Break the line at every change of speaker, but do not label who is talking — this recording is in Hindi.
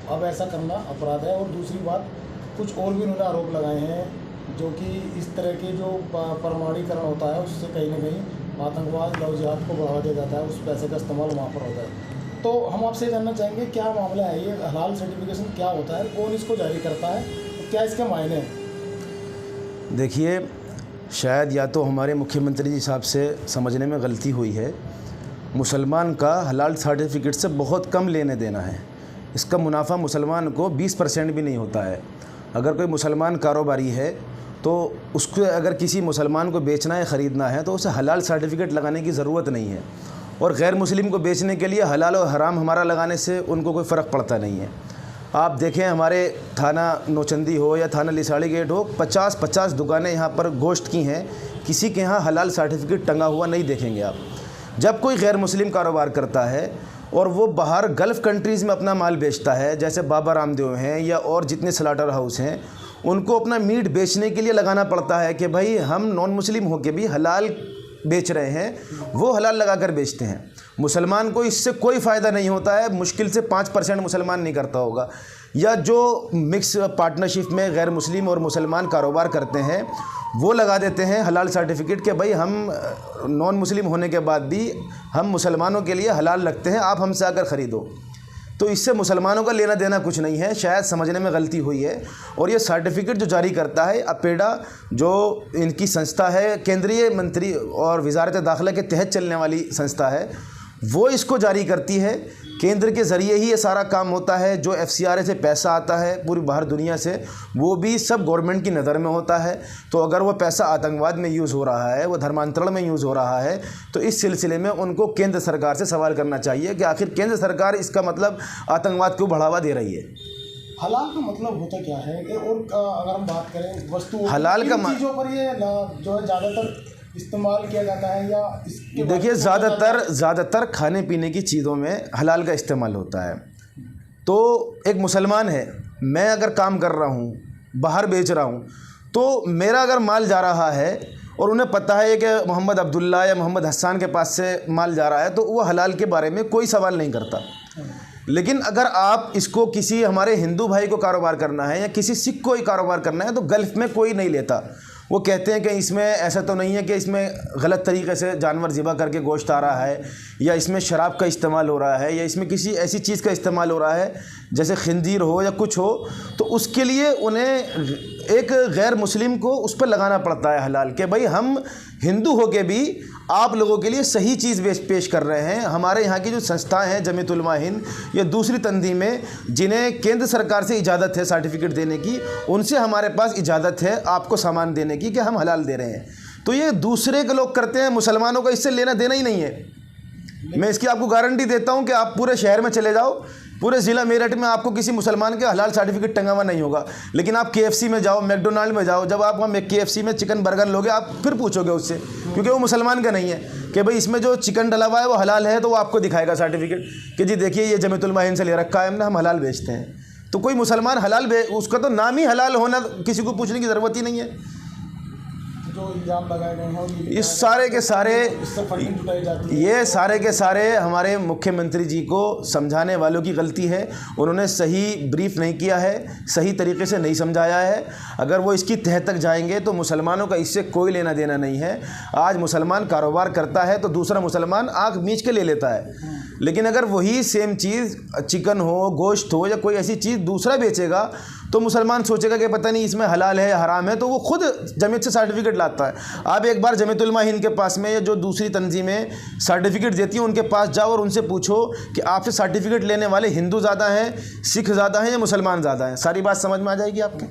अब ऐसा करना अपराध है। और दूसरी बात, कुछ और भी उन्होंने आरोप लगाए हैं जो कि इस तरह के जो प्रमाणीकरण होता है उससे कहीं ना कहीं आतंकवाद लव जिहाद को बढ़ावा दिया जाता है, उस पैसे का इस्तेमाल वहाँ पर होता है। तो हम आपसे जानना चाहेंगे क्या मामला है, ये हलाल सर्टिफिकेशन क्या होता है, कौन इसको जारी करता है, क्या इसके मायने हैं?
देखिए, शायद या तो हमारे मुख्यमंत्री जी साहब से समझने में गलती हुई है। मुसलमान का हलाल सर्टिफिकेट से बहुत कम लेने देना है। इसका मुनाफा मुसलमान को 20% भी नहीं होता है। अगर कोई मुसलमान कारोबारी है तो उसको अगर किसी मुसलमान को बेचना है, ख़रीदना है, तो उसे हलाल सर्टिफिकेट लगाने की ज़रूरत नहीं है। और गैर मुस्लिम को बेचने के लिए हलाल और हराम हमारा लगाने से उनको कोई फ़र्क पड़ता नहीं है। आप देखें, हमारे थाना नौचंदी हो या थाना लिसाड़ी गेट हो, 50-50 दुकानें यहाँ पर गोश्त की हैं, किसी के यहाँ हलाल सर्टिफिकेट टंगा हुआ नहीं देखेंगे आप। जब कोई गैर मुस्लिम कारोबार करता है और वो बाहर गल्फ़ कंट्रीज़ में अपना माल बेचता है, जैसे बाबा रामदेव हैं या और जितने स्लाटर हाउस हैं, उनको अपना मीट बेचने के लिए लगाना पड़ता है कि भाई हम नॉन मुस्लिम होकर भी हलाल बेच रहे हैं, वो हलाल लगा कर बेचते हैं। मुसलमान को इससे कोई फ़ायदा नहीं होता है, मुश्किल से 5% मुसलमान नहीं करता होगा। या जो मिक्स पार्टनरशिप में गैर मुस्लिम और मुसलमान कारोबार करते हैं, वो लगा देते हैं हलाल सर्टिफिकेट कि भाई हम नॉन मुस्लिम होने के बाद भी हम मुसलमानों के लिए हलाल लगते हैं, आप हमसे आकर ख़रीदो। तो इससे मुसलमानों का लेना देना कुछ नहीं है, शायद समझने में गलती हुई है। और ये सर्टिफिकेट जो जारी करता है अपेडा, जो इनकी संस्था है, केंद्रीय मंत्री और वजारत दाखिला के तहत चलने वाली संस्था है, वो इसको जारी करती है। केंद्र के ज़रिए ही ये सारा काम होता है। जो FCRA से पैसा आता है पूरी बाहर दुनिया से, वो भी सब गवर्नमेंट की नज़र में होता है। तो अगर वो पैसा आतंकवाद में यूज़ हो रहा है, वो धर्मांतरण में यूज़ हो रहा है, तो इस सिलसिले में उनको केंद्र सरकार से सवाल करना चाहिए कि आखिर केंद्र सरकार इसका मतलब आतंकवाद को बढ़ावा दे रही है।
हलाल का मतलब होता क्या है? और अगर हम बात करें वस्तु
हलाल का
चीज़ों पर ये जो है ज़्यादातर इस्तेमाल किया जाता है या इसके
देखिए, ज़्यादातर खाने पीने की चीज़ों में हलाल का इस्तेमाल होता है। तो एक मुसलमान है, मैं अगर काम कर रहा हूँ, बाहर बेच रहा हूँ, तो मेरा अगर माल जा रहा है और उन्हें पता है कि मोहम्मद अब्दुल्ला या मोहम्मद हसन के पास से माल जा रहा है, तो वो हलाल के बारे में कोई सवाल नहीं करता। लेकिन अगर आप इसको किसी हमारे हिंदू भाई को कारोबार करना है या किसी सिख को ही कारोबार करना है, तो गल्फ़ में कोई नहीं लेता। वो कहते हैं कि इसमें ऐसा तो नहीं है कि इसमें गलत तरीके से जानवर ज़िबा करके गोश्त आ रहा है, या इसमें शराब का इस्तेमाल हो रहा है, या इसमें किसी ऐसी चीज़ का इस्तेमाल हो रहा है जैसे खिंजीर हो या कुछ हो, तो उसके लिए उन्हें एक गैर मुस्लिम को उस पर लगाना पड़ता है हलाल के भाई हम हिंदू होके भी आप लोगों के लिए सही चीज़ पेश कर रहे हैं। हमारे यहाँ की जो संस्थाएं हैं, जमीयत उलमा हिंद या दूसरी तंजीमें, जिन्हें केंद्र सरकार से इजाज़त है सर्टिफिकेट देने की, उनसे हमारे पास इजाज़त है आपको सामान देने की कि हम हलाल दे रहे हैं। तो ये दूसरे के लोग करते हैं, मुसलमानों का इससे लेना देना ही नहीं है। मैं इसकी आपको गारंटी देता हूँ कि आप पूरे शहर में चले जाओ, पूरे ज़िला मेरठ में आपको किसी मुसलमान के हलाल सर्टिफिकेट टंगा हुआ नहीं होगा। लेकिन आप KFC में जाओ, मैकडोनाल्ड में जाओ, जब आप वहाँ KFC में चिकन बर्गर लोगे, आप फिर पूछोगे उससे, क्योंकि वो मुसलमान का नहीं है, कि भाई इसमें जो चिकन डला हुआ है वो हलाल है, तो वो आपको दिखाएगा सर्टिफिकेट कि जी देखिए ये जमीयत उलमा हिंद से ले रखा है हमने, हम हलाल बेचते हैं। तो कोई मुसलमान हलाल उसका तो नाम ही हलाल होना, किसी को पूछने की ज़रूरत ही नहीं है।
जो इल्ज़ाम लगाए गए हैं
इस सारे के सारे, ये सारे के सारे हमारे मुख्यमंत्री जी को समझाने वालों की गलती है। उन्होंने सही ब्रीफ नहीं किया है, सही तरीके से नहीं समझाया है। अगर वो इसकी तह तक जाएंगे तो मुसलमानों का इससे कोई लेना देना नहीं है। आज मुसलमान कारोबार करता है तो दूसरा मुसलमान आँख मींच के ले लेता है, लेकिन अगर वही सेम चीज़ चिकन हो, गोश्त हो या कोई ऐसी चीज़ दूसरा बेचेगा, तो मुसलमान सोचेगा कि पता नहीं इसमें हलाल है या हराम है, तो वो खुद जमीयत से सर्टिफिकेट लाता है। आप एक बार जमीयत उलमा हिंद के पास में या जो दूसरी तंजीमें सर्टिफिकेट देती हैं उनके पास जाओ और उनसे पूछो कि आपसे सर्टिफिकेट लेने वाले हिंदू ज़्यादा हैं, सिख ज़्यादा हैं या मुसलमान ज़्यादा हैं। सारी बात समझ में आ जाएगी आपके।